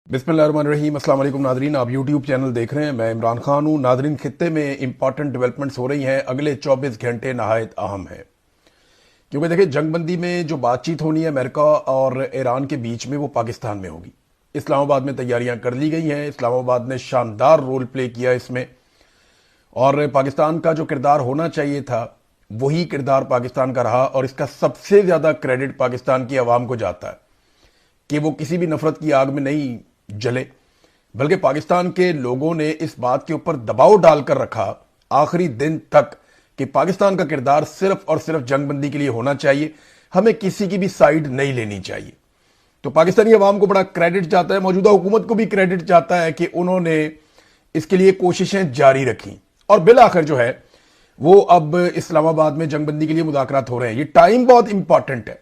बिस्मिल्लाहिर्रहमानिर्रहीम। अस्सलाम वालेकुम नादरीन, आप यूट्यूब चैनल देख रहे हैं। मैं इमरान खान हूँ। नादरीन, खित्ते में इंपॉर्टेंट डेवलपमेंट्स हो रही हैं। अगले 24 घंटे नहायत अहम है, क्योंकि देखिए जंगबंदी में जो बातचीत होनी है अमेरिका और ईरान के बीच में, वो पाकिस्तान में होगी। इस्लामाबाद में तैयारियां कर ली गई हैं। इस्लामाबाद ने शानदार रोल प्ले किया इसमें, और पाकिस्तान का जो किरदार होना चाहिए था वही किरदार पाकिस्तान का रहा। और इसका सबसे ज्यादा क्रेडिट पाकिस्तान की आवाम को जाता है कि वो किसी भी नफरत की आग में नहीं जले, बल्कि पाकिस्तान के लोगों ने इस बात के ऊपर दबाव डालकर रखा आखिरी दिन तक कि पाकिस्तान का किरदार सिर्फ और सिर्फ जंगबंदी के लिए होना चाहिए, हमें किसी की भी साइड नहीं लेनी चाहिए। तो पाकिस्तानी अवाम को बड़ा क्रेडिट जाता है, मौजूदा हुकूमत को भी क्रेडिट जाता है कि उन्होंने इसके लिए कोशिशें जारी रखी। और बिल आखिर जो है वो अब इस्लामाबाद में जंगबंदी के लिए मुज़ाकरात हो रहे हैं। ये टाइम बहुत इंपॉर्टेंट है,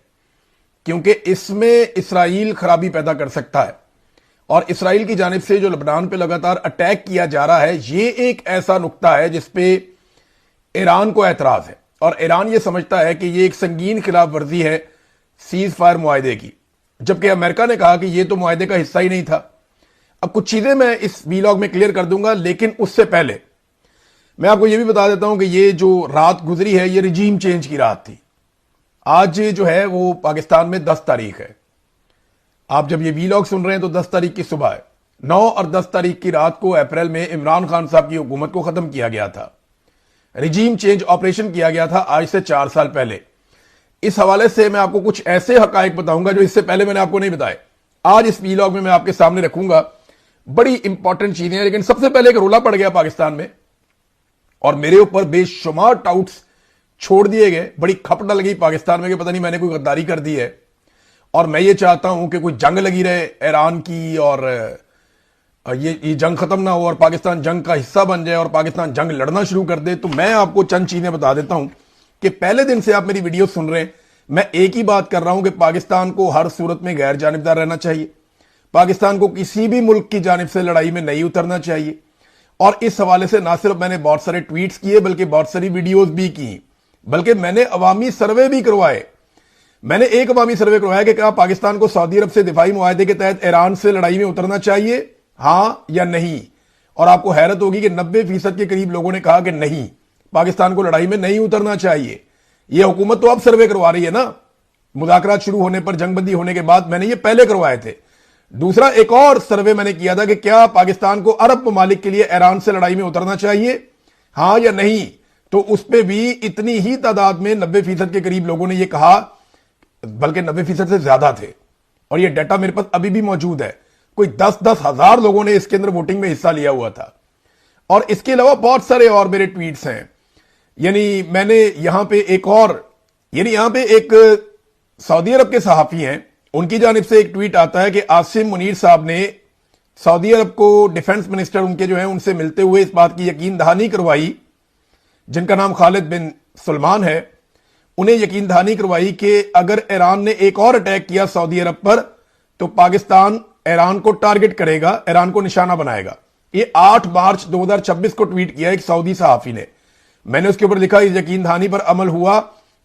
क्योंकि इसमें इसराइल खराबी पैदा कर सकता है। और इसराइल की जानिब से जो लबनान पे लगातार अटैक किया जा रहा है, ये एक ऐसा नुक्ता है जिसपे ईरान को एतराज है। और ईरान ये समझता है कि ये एक संगीन खिलाफ वर्जी है सीज फायर मुआहदे की, जबकि अमेरिका ने कहा कि ये तो मुआहदे का हिस्सा ही नहीं था। अब कुछ चीजें मैं इस वीलॉग में क्लियर कर दूंगा, लेकिन उससे पहले मैं आपको यह भी बता देता हूं कि ये जो रात गुजरी है ये रिजीम चेंज की रात थी। आज जो है वो पाकिस्तान में 10 तारीख है। आप जब ये वीलॉग सुन रहे हैं तो 10 तारीख की सुबह है। 9 और 10 तारीख की रात को अप्रैल में इमरान खान साहब की हुकूमत को खत्म किया गया था। रिजीम चेंज ऑपरेशन किया गया था आज से 4 साल पहले। इस हवाले से मैं आपको कुछ ऐसे हकायक बताऊंगा जो इससे पहले मैंने आपको नहीं बताए। आज इस वीलॉग में मैं आपके सामने रखूंगा। बड़ी इंपॉर्टेंट चीजें हैं, लेकिन सबसे पहले एक रोला पड़ गया पाकिस्तान में और मेरे ऊपर बेशुमार टाउट्स छोड़ दिए गए। बड़ी खप डल गई पाकिस्तान में कि पता नहीं मैंने कोई गद्दारी कर दी है। और मैं ये चाहता हूं कि कोई जंग लगी रहे ईरान की, और ये जंग खत्म ना हो और पाकिस्तान जंग का हिस्सा बन जाए और पाकिस्तान जंग लड़ना शुरू कर दे। तो मैं आपको चंद चीजें बता देता हूं कि पहले दिन से आप मेरी वीडियो सुन रहे हैं, मैं एक ही बात कर रहा हूं कि पाकिस्तान को हर सूरत में गैर जानिबदार रहना चाहिए। पाकिस्तान को किसी भी मुल्क की जानिब से लड़ाई में नहीं उतरना चाहिए। और इस हवाले से ना सिर्फ मैंने बहुत सारे ट्वीट्स किए, बल्कि बहुत सारी वीडियोज भी की, बल्कि मैंने अवामी सर्वे भी करवाए। मैंने एक अवामी सर्वे करवाया कि क्या पाकिस्तान को सऊदी अरब से दिफाई मुआहदे के तहत ईरान से लड़ाई में उतरना चाहिए, हां या नहीं। और आपको हैरत होगी कि 90% के करीब लोगों ने कहा कि नहीं, पाकिस्तान को लड़ाई में नहीं उतरना चाहिए। यह हुकूमत तो अब सर्वे करवा रही है ना, मुज़ाकरात शुरू होने पर, जंगबंदी होने के बाद। मैंने ये पहले करवाए थे। दूसरा एक और सर्वे मैंने किया था कि क्या पाकिस्तान को अरब ममालिक के लिए ईरान से लड़ाई में उतरना चाहिए, हां या नहीं। तो उस पर भी इतनी ही तादाद में 90% के करीब लोगों ने यह कहा, बल्कि 90% से ज्यादा थे। और यह डाटा मेरे पास अभी भी मौजूद है। कोई 10-10 हजार लोगों ने इसके अंदर वोटिंग में हिस्सा लिया हुआ था। और इसके अलावा बहुत सारे और मेरे ट्वीट्स हैं। यानी मैंने यहां पे एक और, यानी यहां पे एक सऊदी अरब के सहाफी हैं, उनकी जानिब से एक ट्वीट आता है कि आसिम मुनीर साहब ने सऊदी अरब को डिफेंस मिनिस्टर उनके जो है उनसे मिलते हुए इस बात की यकीन दहानी करवाई, जिनका नाम खालिद बिन सलमान है, उन्हें यकीन दहानी करवाई कि अगर ईरान ने एक और अटैक किया सऊदी अरब पर तो पाकिस्तान ईरान को टारगेट करेगा, ईरान को निशाना बनाएगा। ये 8 मार्च 2026 को ट्वीट किया एक सऊदी सहाफी ने। मैंने उसके ऊपर लिखा, इस यकीन दहानी पर अमल हुआ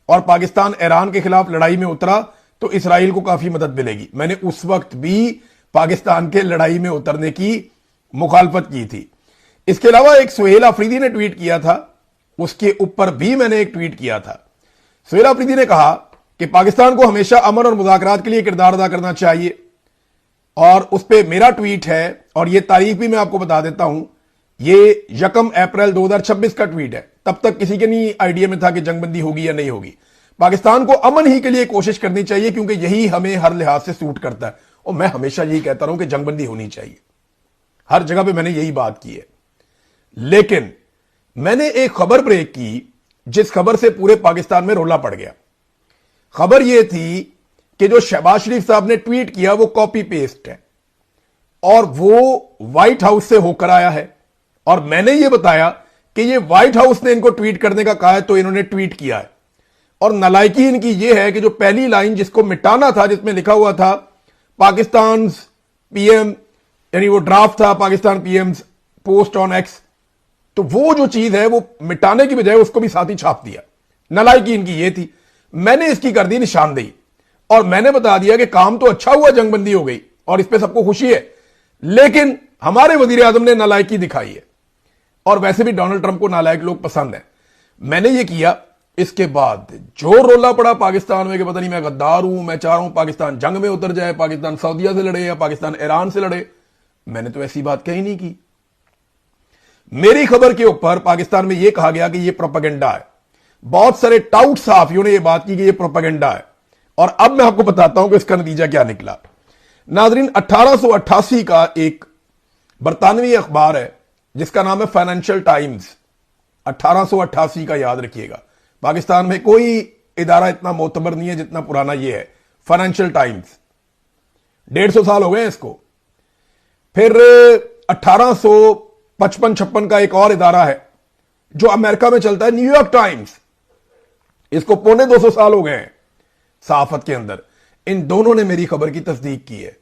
और पाकिस्तान ईरान के खिलाफ लड़ाई में उतरा तो इसराइल को काफी मदद मिलेगी। मैंने उस वक्त भी पाकिस्तान के लड़ाई में उतरने की मुखालफत की थी। इसके अलावा एक सुहेल अफरीदी ने ट्वीट किया था, उसके ऊपर भी मैंने एक ट्वीट किया था। सुहेल अफरीदी ने कहा कि पाकिस्तान को हमेशा अमन और मुज़ाकरात के लिए किरदार अदा करना चाहिए। और उस पर मेरा ट्वीट है, और यह तारीख भी मैं आपको बता देता हूं, यह 1 अप्रैल 2026 का ट्वीट है। तब तक किसी के नहीं आइडिया में था कि जंगबंदी होगी या नहीं होगी। पाकिस्तान को अमन ही के लिए कोशिश करनी चाहिए, क्योंकि यही हमें हर लिहाज से सूट करता है। और मैं हमेशा यही कहता रहा हूं कि जंगबंदी होनी चाहिए, हर जगह पे मैंने यही बात की है। लेकिन मैंने एक खबर ब्रेक की जिस खबर से पूरे पाकिस्तान में रोला पड़ गया। खबर यह थी कि जो शहबाज शरीफ साहब ने ट्वीट किया वो कॉपी पेस्ट है, और वो व्हाइट हाउस से होकर आया है। और मैंने ये बताया कि ये व्हाइट हाउस ने इनको ट्वीट करने का कहा है, तो इन्होंने ट्वीट किया है। और नालायकी इनकी यह है कि जो पहली लाइन जिसको मिटाना था, जिसमें लिखा हुआ था पाकिस्तान पीएम, यानी वो ड्राफ्ट था Pakistan PM post on x, तो वो जो चीज है वो मिटाने की बजाय उसको भी साथ ही छाप दिया। नालायकी इनकी ये थी। मैंने इसकी कर दी निशानदेही, और मैंने बता दिया कि काम तो अच्छा हुआ, जंगबंदी हो गई और इस पे सबको खुशी है। लेकिन हमारे वजीर आजम ने नालायकी दिखाई है, और वैसे भी डोनाल्ड ट्रंप को नालायक लोग पसंद हैं। मैंने ये किया, इसके बाद जो रोला पड़ा पाकिस्तान में कि पता नहीं मैं गद्दार हूं, मैं चाह रहा हूं पाकिस्तान जंग में उतर जाए, पाकिस्तान सऊदीया से लड़े या पाकिस्तान ईरान से लड़े, मैंने तो ऐसी बात कही नहीं की। मेरी खबर के ऊपर पाकिस्तान में यह कहा गया कि यह प्रोपेगेंडा है। बहुत सारे टाउट सहाफियों ने यह बात की कि यह प्रोपेगेंडा है, और अब मैं आपको बताता हूं कि इसका नतीजा क्या निकला। नाजरीन, 1888 का एक बरतानवी अखबार है जिसका नाम है फाइनेंशियल टाइम्स। 1888 का याद रखिएगा, पाकिस्तान में कोई इदारा इतना मोतबर नहीं है जितना पुराना यह है, फाइनेंशियल टाइम्स। 150 साल हो गए इसको। फिर 1855-56 का एक और इदारा है जो अमेरिका में चलता है, न्यूयॉर्क टाइम्स। इसको 250 साल हो गए हैं सहाफत के अंदर। इन दोनों ने मेरी खबर की तस्दीक की है।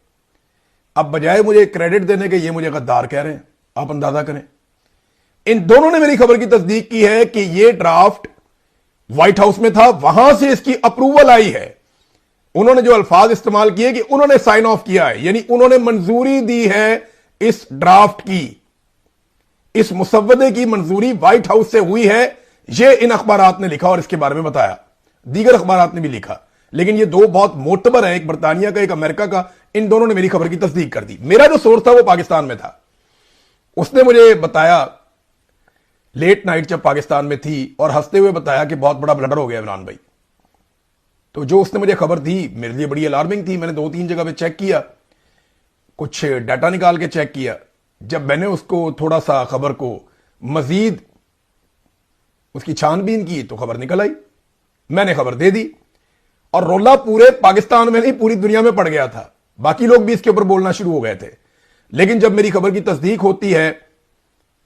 अब बजाय मुझे क्रेडिट देने के ये मुझे गद्दार कह रहे हैं, आप अंदाजा करें। इन दोनों ने मेरी खबर की तस्दीक की है कि यह ड्राफ्ट व्हाइट हाउस में था, वहां से इसकी अप्रूवल आई है। उन्होंने जो अल्फाज इस्तेमाल किए कि उन्होंने साइन ऑफ किया है, यानी उन्होंने मंजूरी दी है इस ड्राफ्ट की, इस मुसव्वदे की मंजूरी व्हाइट हाउस से हुई है। यह इन अखबारात ने लिखा और इसके बारे में बताया, दीगर अखबारात ने भी लिखा, लेकिन ये दो बहुत मोतबर है, एक बरतानिया का एक अमेरिका का। इन दोनों ने मेरी खबर की तस्दीक कर दी। मेरा जो सोर्स था वो पाकिस्तान में था, उसने मुझे बताया लेट नाइट जब पाकिस्तान में थी, और हंसते हुए बताया कि बहुत बड़ा ब्लडर हो गया इमरान भाई। तो जो उसने मुझे खबर दी मेरे लिए बड़ी अलार्मिंग थी। मैंने 2-3 जगह पे चेक किया, कुछ डाटा निकाल के चेक किया। जब मैंने उसको थोड़ा सा खबर को मजीद उसकी छानबीन की तो खबर निकल आई, मैंने खबर दे दी, और रोला पूरे पाकिस्तान में नहीं पूरी दुनिया में पड़ गया था। बाकी लोग भी इसके ऊपर बोलना शुरू हो गए थे। लेकिन जब मेरी खबर की तस्दीक होती है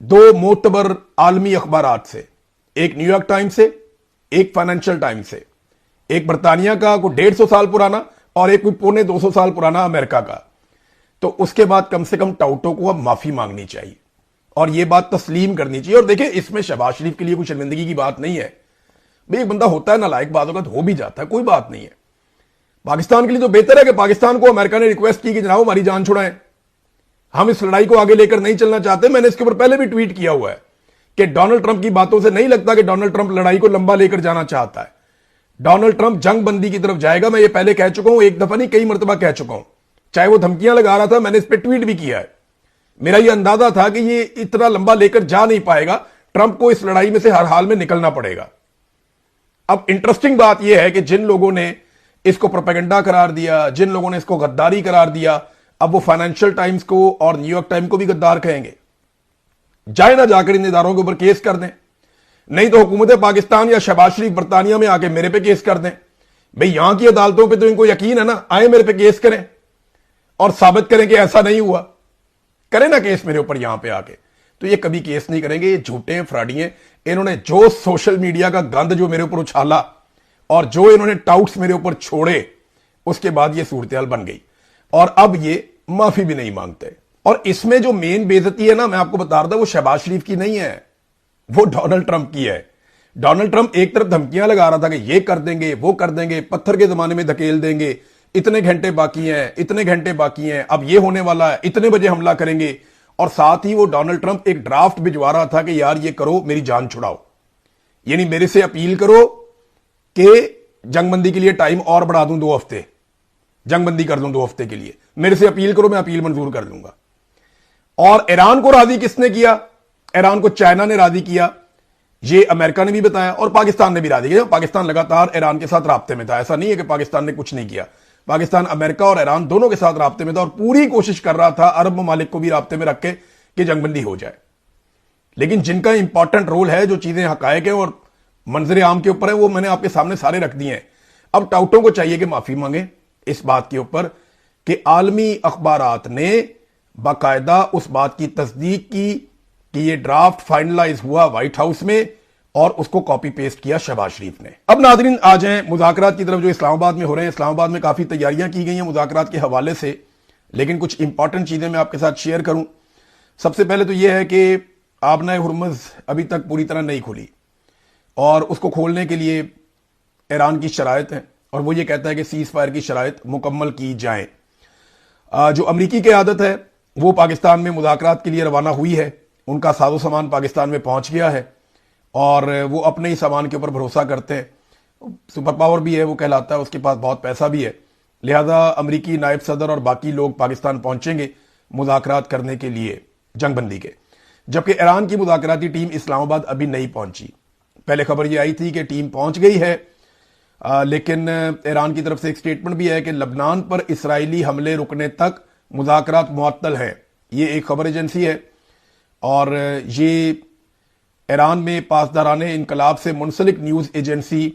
दो मोतबर आलमी अखबारात से, एक न्यूयॉर्क टाइम्स से, एक फाइनेंशियल टाइम्स से, एक बरतानिया का कोई 150 साल पुराना और एक कोई 250 साल पुराना अमेरिका का, तो उसके बाद कम से कम टाउटों को अब माफी मांगनी चाहिए और यह बात तस्लीम करनी चाहिए। और देखिए, इसमें शहबाज शरीफ के लिए कोई शर्मिंदगी की बात नहीं है भाई, एक बंदा होता है नालायक, बात होगा तो हो भी जाता है, कोई बात नहीं है। पाकिस्तान के लिए तो बेहतर है कि पाकिस्तान को अमेरिका ने रिक्वेस्ट की कि जनाब हमारी जान छुड़ाएं, हम इस लड़ाई को आगे लेकर नहीं चलना चाहते। मैंने इसके ऊपर पहले भी ट्वीट किया हुआ है कि डोनाल्ड ट्रंप की बातों से नहीं लगता कि डोनाल्ड ट्रंप लड़ाई को लंबा लेकर जाना चाहता है। डोनाल्ड ट्रंप जंग बंदी की तरफ जाएगा, मैं ये पहले कह चुका हूं, एक दफा नहीं कई मरतबा कह चुका हूं। चाहे वो धमकियां लगा रहा था, मैंने इस पर ट्वीट भी किया है। मेरा यह अंदाजा था कि ये इतना लंबा लेकर जा नहीं पाएगा, ट्रंप को इस लड़ाई में से हर हाल में निकलना पड़ेगा। अब इंटरेस्टिंग बात यह है कि जिन लोगों ने इसको प्रोपेगेंडा करार दिया, जिन लोगों ने इसको गद्दारी करार दिया, अब वो फाइनेंशियल टाइम्स को और न्यूयॉर्क टाइम्स को भी गद्दार कहेंगे। जाए ना जाकर इन इदारों के ऊपर केस कर दें, नहीं तो हुकूमत पाकिस्तान या शहबाज शरीफ बरतानिया में आके मेरे पे केस कर दें। भाई यहां की अदालतों पे तो इनको यकीन है ना, आए मेरे पे केस करें और साबित करें कि ऐसा नहीं हुआ, करें ना केस मेरे ऊपर यहां पे आके। तो ये कभी केस नहीं करेंगे, ये झूठे हैं, फ्रॉडी हैं। इन्होंने जो सोशल मीडिया का गंद जो मेरे ऊपर उछाला और जो इन्होंने टाउट्स मेरे ऊपर छोड़े, उसके बाद ये सूरत-ए-हाल बन गई और अब ये माफी भी नहीं मांगते। और इसमें जो मेन बेइज्जती है ना, मैं आपको बता रहा था, वो शहबाज शरीफ की नहीं है, वो डोनाल्ड ट्रंप की है। डोनाल्ड ट्रंप एक तरफ धमकियां लगा रहा था कि ये कर देंगे, वो कर देंगे, पत्थर के जमाने में धकेल देंगे, इतने घंटे बाकी हैं, इतने घंटे बाकी हैं, अब ये होने वाला है, इतने बजे हमला करेंगे। और साथ ही वो डोनाल्ड ट्रंप एक ड्राफ्ट भिजवा रहा था कि यार ये करो, मेरी जान छुड़ाओ, यानी मेरे से अपील करो कि जंगबंदी के लिए टाइम और बढ़ा दूं 2 हफ्ते, जंगबंदी कर दूं 2 हफ्ते के लिए, मेरे से अपील करो, मैं अपील मंजूर कर दूंगा। और ईरान को राजी किसने किया? ईरान को चाइना ने राजी किया, ये अमेरिका ने भी बताया और पाकिस्तान ने भी राजी किया। पाकिस्तान लगातार ईरान के साथ राब्ते में था, ऐसा नहीं है कि पाकिस्तान ने कुछ नहीं किया। पाकिस्तान अमेरिका और ईरान दोनों के साथ राब्ते में था और पूरी कोशिश कर रहा था अरब ममालिक को भी राब्ते में रख के कि जंगबंदी हो जाए। लेकिन जिनका इंपॉर्टेंट रोल है, जो चीजें हकायक है और मंजर आम के ऊपर है, वो मैंने आपके सामने सारे रख दिए हैं। अब टाउटों को चाहिए कि माफी मांगे इस बात के ऊपर कि आलमी अखबारात ने बाकायदा उस बात की तस्दीक की कि ये ड्राफ्ट फाइनलाइज हुआ व्हाइट हाउस में और उसको कॉपी पेस्ट किया शहबाज शरीफ ने। अब नादरीन आ जाएं मुज़ाकरात की तरफ जो इस्लामाबाद में हो रहे हैं। इस्लामाबाद में काफी तैयारियां की गई हैं मुज़ाकरात के हवाले से, लेकिन कुछ इंपॉर्टेंट चीजें मैं आपके साथ शेयर करूं। सबसे पहले तो यह है कि आबना हुर्मुज़ अभी तक पूरी तरह नहीं खुली और उसको खोलने के लिए ईरान की शराइत है और वो ये कहता है कि सीज फायर की शराइत मुकम्मल की जाए। जो अमरीकी की आदत है वो पाकिस्तान में मुज़ाकरात के लिए रवाना हुई है। उनका साजो सामान पाकिस्तान में पहुंच गया है और वो अपने ही सामान के ऊपर भरोसा करते हैं। सुपर पावर भी है वो कहलाता है, उसके पास बहुत पैसा भी है, लिहाजा अमरीकी नायब सदर और बाकी लोग पाकिस्तान पहुंचेंगे मुज़ाकरात करने के लिए जंगबंदी के। जबकि ईरान की मुज़ाकराती टीम इस्लामाबाद अभी नहीं पहुंची। पहले खबर ये आई थी कि टीम पहुंच गई है, लेकिन ईरान की तरफ से एक स्टेटमेंट भी है कि लबनान पर इसराइली हमले रुकने तक मुज़ाकरात मुअत्तल हैं। ये एक खबर एजेंसी है और ये ईरान में पासदाराने इनकलाब से मुंसलिक न्यूज़ एजेंसी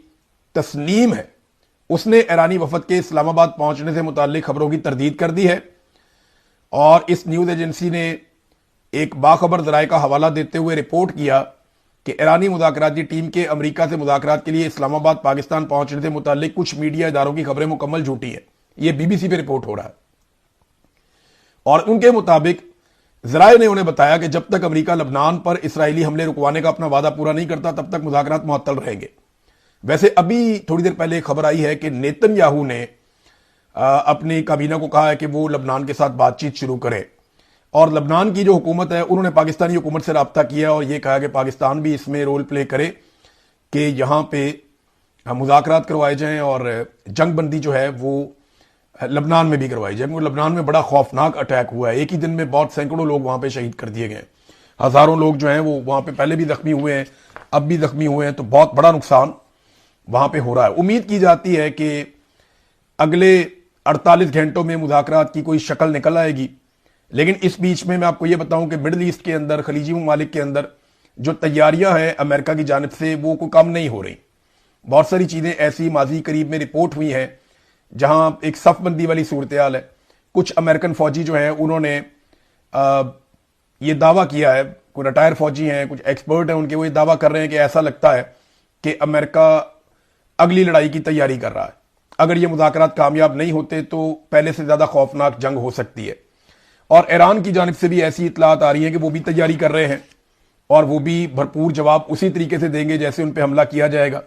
तस्नीम है, उसने ईरानी वफद के इस्लामाबाद पहुंचने से मुताल्लिक खबरों की तरदीद कर दी है। और इस न्यूज़ एजेंसी ने एक बाखबर ज़राए का हवाला देते हुए रिपोर्ट किया कि ईरानी मुज़ाकराती टीम के अमेरिका से मुज़ाकरात के लिए इस्लामाबाद पाकिस्तान पहुंचने से मुताल्लिक कुछ मीडिया इदारों की खबरें मुकम्मल झूठी हैं। यह बीबीसी पे रिपोर्ट हो रहा है और उनके मुताबिक ज़राए ने उन्हें बताया कि जब तक अमेरिका लबनान पर इसराइली हमले रुकवाने का अपना वादा पूरा नहीं करता तब तक मुज़ाकरात मुअत्तल रहेंगे। वैसे अभी थोड़ी देर पहले खबर आई है कि नेतन्याहू ने अपनी काबीना को कहा है कि वो लबनान के साथ बातचीत शुरू करें और लबनान की जो हुकूमत है उन्होंने पाकिस्तानी हुकूमत से रब्ता किया और ये कहा कि पाकिस्तान भी इसमें रोल प्ले करे कि यहां पे मुज़ाकरात करवाए जाएं और जंगबंदी जो है वो लबनान में भी करवाई जाए, क्योंकि लबनान में बड़ा खौफनाक अटैक हुआ है। एक ही दिन में बहुत सैकड़ों लोग वहां पे शहीद कर दिए गए, हजारों लोग जो हैं वो वहां पे पहले भी जख्मी हुए हैं, अब भी जख्मी हुए हैं, तो बहुत बड़ा नुकसान वहां पे हो रहा है। उम्मीद की जाती है कि अगले 48 घंटों में मुज़ाकरात की कोई शक्ल निकल आएगी। लेकिन इस बीच में मैं आपको यह बताऊं कि मिडल ईस्ट के अंदर, खलीजी ममालिक के अंदर जो तैयारियां हैं अमेरिका की जानिब से वो कोई कम नहीं हो रही। बहुत सारी चीजें ऐसी माजी करीब में रिपोर्ट हुई हैं जहां एक सफबंदी वाली सूरत हाल है। कुछ अमेरिकन फौजी जो हैं उन्होंने ये दावा किया है, कोई रिटायर फौजी हैं, कुछ एक्सपर्ट हैं उनके, वो ये दावा कर रहे हैं कि ऐसा लगता है कि अमेरिका अगली लड़ाई की तैयारी कर रहा है। अगर ये मुज़ाकरात कामयाब नहीं होते तो पहले से ज्यादा खौफनाक जंग हो सकती है। और ईरान की जानिब से भी ऐसी इतलात आ रही है कि वो भी तैयारी कर रहे हैं और वो भी भरपूर जवाब उसी तरीके से देंगे जैसे उन पर हमला किया जाएगा।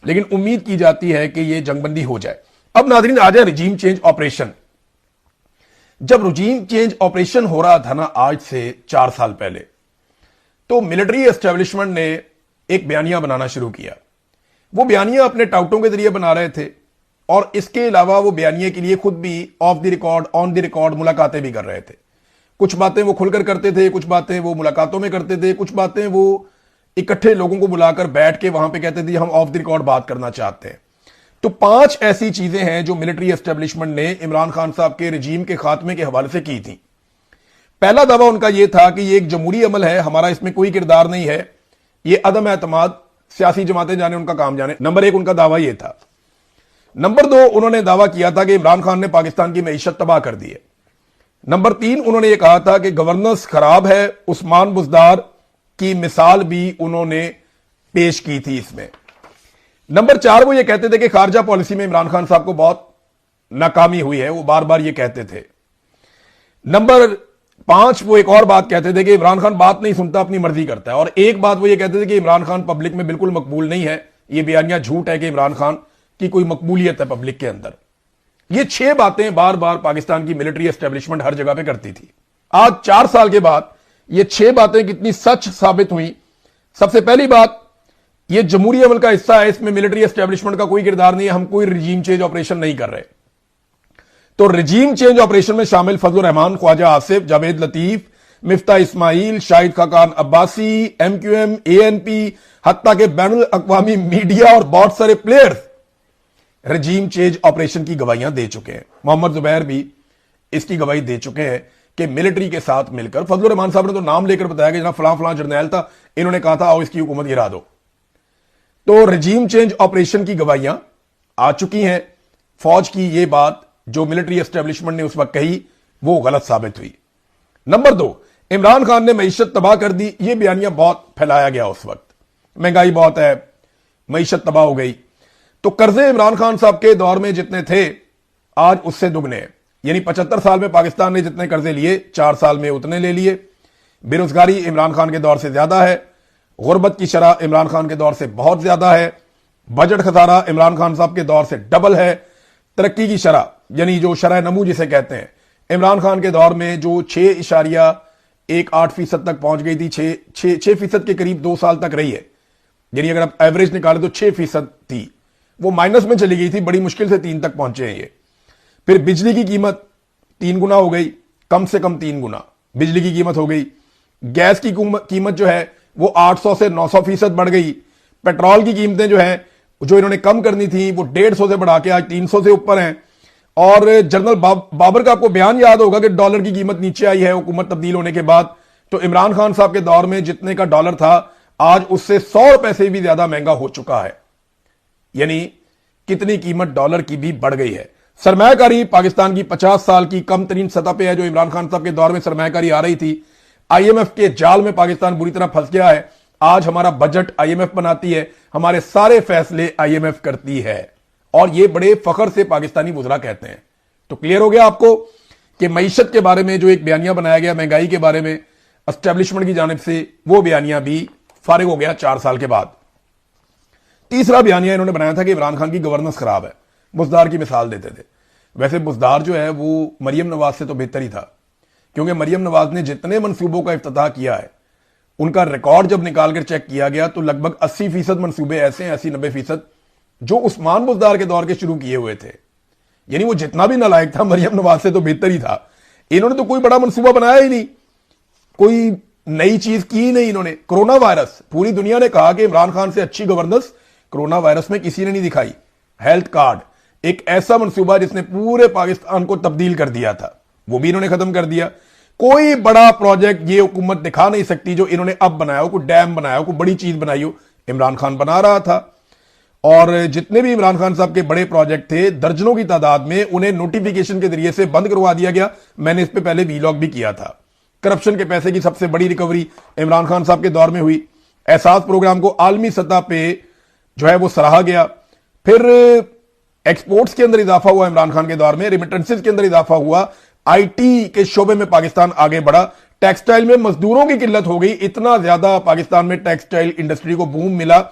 लेकिन उम्मीद की जाती है कि ये जंगबंदी हो जाए। अब नाज़रीन आ जाए रिजीम चेंज ऑपरेशन। जब रिजीम चेंज ऑपरेशन हो रहा था ना आज से 4 साल पहले, तो मिलिट्री एस्टेब्लिशमेंट ने एक बयानिया बनाना शुरू किया। वो बयानिया अपने टाउटों के जरिए बना रहे थे और इसके अलावा वो बयानिए के लिए खुद भी of the record, on the record मुलाकातें भी कर रहे थे। कुछ बातें वो खुलकर करते थे, कुछ बातें वो मुलाकातों में करते थे, कुछ बातें वो इकट्ठे लोगों को बुलाकर बैठ के वहां पे कहते थे हम ऑफ द रिकॉर्ड बात करना चाहते हैं। तो 5 ऐसी चीजें हैं जो मिलिट्री एस्टेब्लिशमेंट ने इमरान खान साहब के रजीम के खात्मे के हवाले से की थी। पहला दावा उनका यह था कि यह एक जमहूरी अमल है, हमारा इसमें कोई किरदार नहीं है, यह अदम एतमाद सियासी जमातें जाने, उनका काम जाने। नंबर 1 उनका दावा यह था। नंबर 2 उन्होंने दावा किया था कि इमरान खान ने पाकिस्तान की मईशत तबाह कर दी है। नंबर 3 उन्होंने यह कहा था कि गवर्नेंस खराब है। उस्मान बुज़दार की मिसाल भी उन्होंने पेश की थी इसमें। नंबर 4 वो ये कहते थे कि खारजा पॉलिसी में इमरान खान साहब को बहुत नाकामी हुई है, वो बार बार ये कहते थे। नंबर 5 वो एक और बात कहते थे कि इमरान खान बात नहीं सुनता, अपनी मर्जी करता है। और एक बात वो ये कहते थे कि इमरान खान पब्लिक में बिल्कुल मकबूल नहीं है। ये बयानिया झूठ है कि इमरान खान की कोई मकबूलियत है पब्लिक के अंदर। ये 6 बातें बार बार पाकिस्तान की मिलिट्री एस्टेब्लिशमेंट हर जगह पे करती थी। आज 4 साल के बाद ये 6 बातें कितनी सच साबित हुई। सबसे पहली बात, ये जमहूरी अमल का हिस्सा है, इसमें मिलिट्री एस्टेब्लिशमेंट का कोई किरदार नहीं है, हम कोई रिजीम चेंज ऑपरेशन नहीं कर रहे। तो रिजीम चेंज ऑपरेशन में शामिल फजल रहमान, ख्वाजा आसिफ, जावेद लतीफ, मिफ्ता इस्माइल, शाहिद खाकान अब्बासी, MQM, ANP, हत्ता के बैनुल अक़वामी मीडिया और बहुत सारे प्लेयर्स रिजीम चेंज ऑपरेशन की गवाहियां दे चुके हैं। मोहम्मद जुबैर भी इसकी गवाही दे चुके हैं कि मिलिट्री के साथ मिलकर, फजल रहमान साहब ने तो नाम लेकर बताया कि जनाब फलां फलां जर्नैल था, इन्होंने कहा था आओ इसकी हुकूमत गिरा दो। तो रिजीम चेंज ऑपरेशन की गवाहियां आ चुकी हैं। फौज की यह बात जो मिलिट्री एस्टेब्लिशमेंट ने उस वक्त कही वो गलत साबित हुई। नंबर 2, इमरान खान ने मईशत तबाह कर दी। यह बयानिया बहुत फैलाया गया उस वक्त, महंगाई बहुत है, मईशत तबाह हो गई। तो कर्जे इमरान खान साहब के दौर में जितने थे आज उससे दुगने हैं। यानी 75 साल में पाकिस्तान ने जितने कर्जे लिए 4 साल में उतने ले लिए। बेरोजगारी इमरान खान के दौर से ज्यादा है। गुर्बत की शरह इमरान खान के दौर से बहुत ज्यादा है। बजट खसारा इमरान खान साहब के दौर से डबल है। तरक्की की शरह, यानी जो शरह नमू जिसे कहते हैं, इमरान खान के दौर में जो 6.18% तक पहुंच गई थी, 6% के करीब 2 साल तक रही है, यानी अगर आप एवरेज निकालें तो 6% थी, वो माइनस में चली गई थी, बड़ी मुश्किल से 3 तक पहुंचे हैं ये। फिर बिजली की कीमत 3 गुना हो गई, कम से कम 3 गुना बिजली की कीमत हो गई। गैस की कीमत जो है वो 800 से 900% बढ़ गई। पेट्रोल की कीमतें जो है, जो इन्होंने कम करनी थी, वो 150 से बढ़ा के आज 300 से ऊपर हैं। और जनरल बाबर का आपको बयान याद होगा कि डॉलर की कीमत नीचे आई है हुकूमत तब्दील होने के बाद। तो इमरान खान साहब के दौर में जितने का डॉलर था, आज उससे 100 रुपए से भी ज्यादा महंगा हो चुका है, यानी कितनी कीमत डॉलर की भी बढ़ गई है। सरमायाकारी पाकिस्तान की 50 साल की कम तरीन सतह पे है। जो इमरान खान साहब के दौर में सरमायाकारी आ रही थी, आईएमएफ के जाल में पाकिस्तान बुरी तरह फंस गया है। आज हमारा बजट आईएमएफ बनाती है, हमारे सारे फैसले आईएमएफ करती है, और ये बड़े फख्र से पाकिस्तानी वुज़रा कहते हैं। तो क्लियर हो गया आपको कि मईशत के बारे में जो एक बयानिया बनाया गया, महंगाई के बारे में एस्टेब्लिशमेंट की जानिब से, वो बयानिया भी फारिग हो गया 4 साल के बाद। तीसरा बयानिया इन्होंने बनाया था कि इमरान खान की गवर्नेंस खराब है। बुज़दार की मिसाल देते थे। वैसे बुज़दार जो है वो मरियम नवाज से तो बेहतर ही था, क्योंकि मरियम नवाज ने जितने मंसूबों का इफ्तिताह किया है, उनका रिकॉर्ड जब निकाल कर चेक किया गया तो लगभग 80% मंसूबे ऐसे हैं, 80-90% जो उस्मान बुज़दार के दौर के शुरू किए हुए थे। यानी वो जितना भी नालायक था, मरियम नवाज से तो बेहतर ही था। इन्होंने तो कोई बड़ा मंसूबा बनाया ही नहीं, कोई नई चीज की ही नहीं इन्होंने। कोरोना वायरस, पूरी दुनिया ने कहा कि इमरान खान से अच्छी गवर्नेंस कोरोना वायरस में किसी ने नहीं दिखाई। हेल्थ कार्ड, एक ऐसा मंसूबा जिसने पूरे पाकिस्तान को तब्दील कर दिया था, वो भी इन्होंने खत्म कर दिया। कोई बड़ा प्रोजेक्ट ये हुकूमत दिखा नहीं सकती जो इन्होंने अब बनाया हो, कोई डैम बनाया हो, कोई बड़ी चीज बनाई हो, इमरान खान बना रहा था। और जितने भी इमरान खान साहब के बड़े प्रोजेक्ट थे, दर्जनों की तादाद में, उन्हें नोटिफिकेशन के जरिए से बंद करवा दिया गया। मैंने इस पे पहले वीलॉग भी किया था। करप्शन के पैसे की सबसे बड़ी रिकवरी इमरान खान साहब के दौर में हुई। एहसास प्रोग्राम को आलमी सतह पे जो है वो सराहा गया। फिर एक्सपोर्ट्स के अंदर इजाफा हुआ इमरान खान के दौर में, रिमिटेंसेस के अंदर इजाफा हुआ, आईटी के शोबे में पाकिस्तान आगे बढ़ा। टेक्सटाइल में मजदूरों की किल्लत हो गई, इतना ज्यादा पाकिस्तान में टेक्सटाइल इंडस्ट्री को बूम मिला।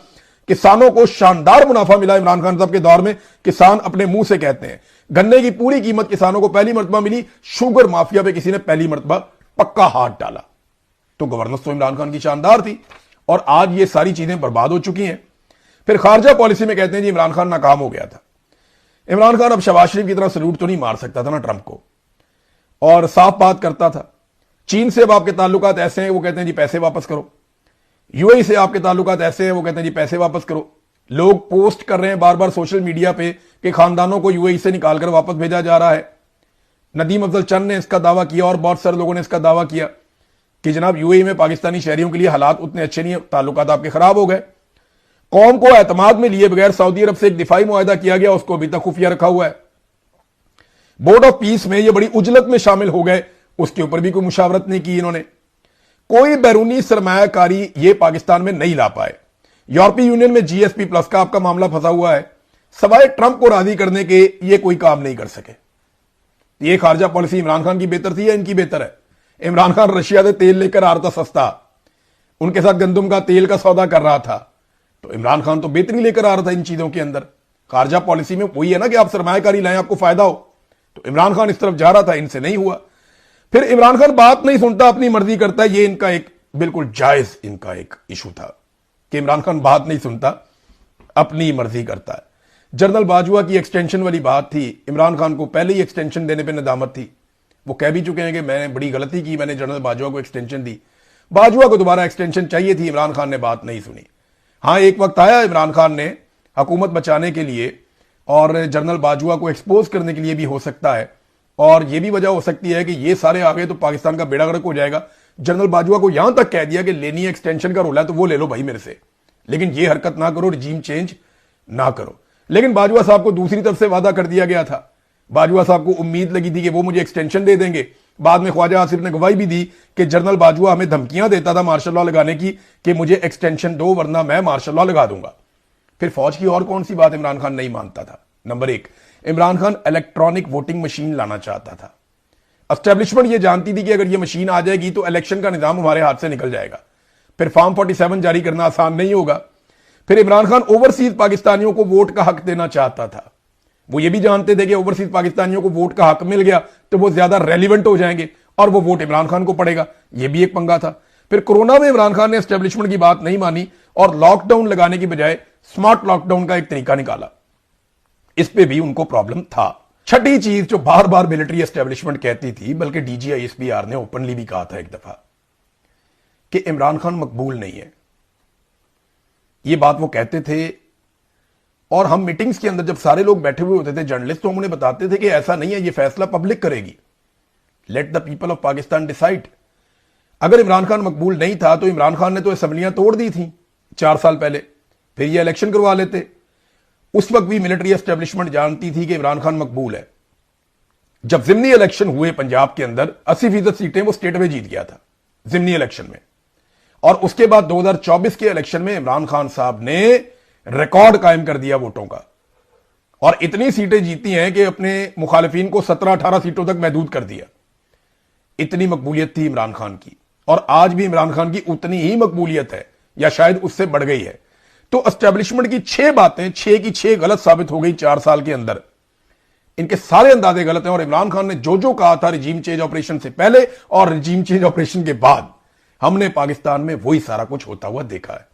किसानों को शानदार मुनाफा मिला इमरान खान साहब के दौर में। किसान अपने मुंह से कहते हैं, गन्ने की पूरी कीमत किसानों को पहली मर्तबा मिली। शुगर माफिया पे किसी ने पहली मर्तबा पक्का हाथ डाला। तो गवर्नेंस तो इमरान खान की शानदार थी, और आज ये सारी चीजें बर्बाद हो चुकी हैं। फिर खारजा पॉलिसी में कहते हैं जी इमरान खान नाकाम हो गया था। इमरान खान अब शहबाज शरीफ की तरह सल्यूट तो नहीं मार सकता था ना ट्रंप को, और साफ बात करता था। चीन से अब आपके ताल्लुकात ऐसे हैं, वो कहते हैं जी पैसे वापस करो। यूएई से आपके ताल्लुकात ऐसे हैं, वो कहते हैं जी पैसे वापस करो। लोग पोस्ट कर रहे हैं बार बार सोशल मीडिया पे कि खानदानों को यूएई से निकालकर वापस भेजा जा रहा है। नदीम अफजल चंद ने इसका दावा किया, और बहुत सारे लोगों ने इसका दावा किया कि जनाब यूएई में पाकिस्तानी शहरियों के लिए हालात उतने अच्छे नहीं है, ताल्लुकात आपके खराब हो गए। कौम को एतमाद में लिए बगैर सऊदी अरब से एक दिफाई मुआहदा किया गया, उसको अभी तक खुफिया रखा हुआ है। बोर्ड ऑफ पीस में ये बड़ी उजलत में शामिल हो गए, उसके ऊपर भी कोई मुशावरत नहीं की इन्होंने। कोई बैरूनी सरमायाकारी ये पाकिस्तान में नहीं ला पाए। यूरोपीय यूनियन में जीएसपी प्लस का आपका मामला फंसा हुआ है, सवाए ट्रंप को राजी करने के ये कोई काम नहीं कर सके। ये खारजा पॉलिसी इमरान खान की बेहतर थी या इनकी बेहतर है? इमरान खान रशिया से तेल लेकर आ रहा था सस्ता, उनके साथ गंदम का तेल का सौदा कर रहा था, तो इमरान खान तो बेहतरी लेकर आ रहा था इन चीजों के अंदर। खारजा पॉलिसी में वही है ना कि आप सरमायाकारी लाएं, आपको फायदा हो। तो इमरान खान इस तरफ जा रहा था, इनसे नहीं हुआ। फिर इमरान खान बात नहीं सुनता, अपनी मर्जी करता है। ये इनका एक बिल्कुल जायज इनका एक इशू था कि इमरान खान बात नहीं सुनता, अपनी मर्जी करता है। जनरल बाजवा की एक्सटेंशन वाली बात थी, इमरान खान को पहले ही एक्सटेंशन देने पर नदामत थी। वो कह भी चुके हैं कि मैंने बड़ी गलती की, मैंने जनरल बाजवा को एक्सटेंशन दी। बाजवा को दोबारा एक्सटेंशन चाहिए थी, इमरान खान ने बात नहीं सुनी। हाँ, एक वक्त आया इमरान खान ने हुकूमत बचाने के लिए और जनरल बाजवा को एक्सपोज करने के लिए भी हो सकता है, और यह भी वजह हो सकती है कि ये सारे आ गए तो पाकिस्तान का बेड़ा गर्क हो जाएगा। जनरल बाजवा को यहां तक कह दिया कि लेनी है एक्सटेंशन का रोल है तो वो ले लो भाई मेरे से, लेकिन ये हरकत ना करो, रिजीम चेंज ना करो। लेकिन बाजवा साहब को दूसरी तरफ से वादा कर दिया गया था। बाजवा साहब को उम्मीद लगी थी कि वो मुझे एक्सटेंशन दे देंगे। बाद में ख्वाजा आसिफ ने गवाही भी दी कि जनरल बाजवा हमें धमकियां देता था मार्शल लॉ लगाने की कि मुझे एक्सटेंशन दो वरना मैं मार्शल लॉ लगा दूंगा। फिर फौज की और कौन सी बात इमरान खान नहीं मानता था? Number 1, Imran Khan electronic voting machine लाना चाहता था। एस्टेब्लिशमेंट ये जानती थी कि अगर ये मशीन आ जाएगी तो इलेक्शन का निजाम हमारे हाथ से निकल जाएगा, फिर फॉर्म 47 जारी करना आसान नहीं होगा। फिर इमरान खान ओवरसीज पाकिस्तानियों को वोट का हक देना चाहता था। वो ये भी जानते थे कि ओवरसीज पाकिस्तानियों को वोट का हक मिल गया तो वो ज्यादा रेलिवेंट हो जाएंगे और वो वोट इमरान खान को पड़ेगा। ये भी एक पंगा था। फिर कोरोना में इमरान खान ने एस्टेब्लिशमेंट की बात नहीं मानी और लॉकडाउन लगाने की बजाय स्मार्ट लॉकडाउन का एक तरीका निकाला। इस पे भी उनको प्रॉब्लम था। छठी चीज जो बार बार मिलिट्री एस्टेब्लिशमेंट कहती थी, बल्कि DGISPR ने ओपनली भी कहा था एक दफा कि इमरान खान मकबूल नहीं है। ये बात वो कहते थे और हम मीटिंग्स के अंदर जब सारे लोग बैठे हुए होते थे जर्नलिस्ट, तो हम उन्हें बताते थे कि ऐसा नहीं है, ये फैसला पब्लिक करेगी। Let the people of Pakistan decide. अगर इमरान खान मकबूल नहीं था तो इमरान खान ने तो असेंबलियां तोड़ दी थी 4 साल पहले, फिर ये इलेक्शन करवा लेते। उस वक्त भी मिलिट्री एस्टेब्लिशमेंट जानती थी कि इमरान खान मकबूल है। जब जिमनी इलेक्शन हुए पंजाब के अंदर 80% सीटें वो स्टेट में जीत गया था जिमनी इलेक्शन में, और उसके बाद 2024 के इलेक्शन में इमरान खान साहब ने रिकॉर्ड कायम कर दिया वोटों का और इतनी सीटें जीती हैं कि अपने मुखालिफिन को 17-18 सीटों तक महदूद कर दिया। इतनी मकबूलियत थी इमरान खान की, और आज भी इमरान खान की उतनी ही मकबूलियत है या शायद उससे बढ़ गई है। तो एस्टेब्लिशमेंट की 6 बातें 6 की 6 गलत साबित हो गई 4 साल के अंदर। इनके सारे अंदाजे गलत हैं और इमरान खान ने जो जो कहा था रिजीम चेंज ऑपरेशन से पहले और रिजीम चेंज ऑपरेशन के बाद, हमने पाकिस्तान में वही सारा कुछ होता हुआ देखा है।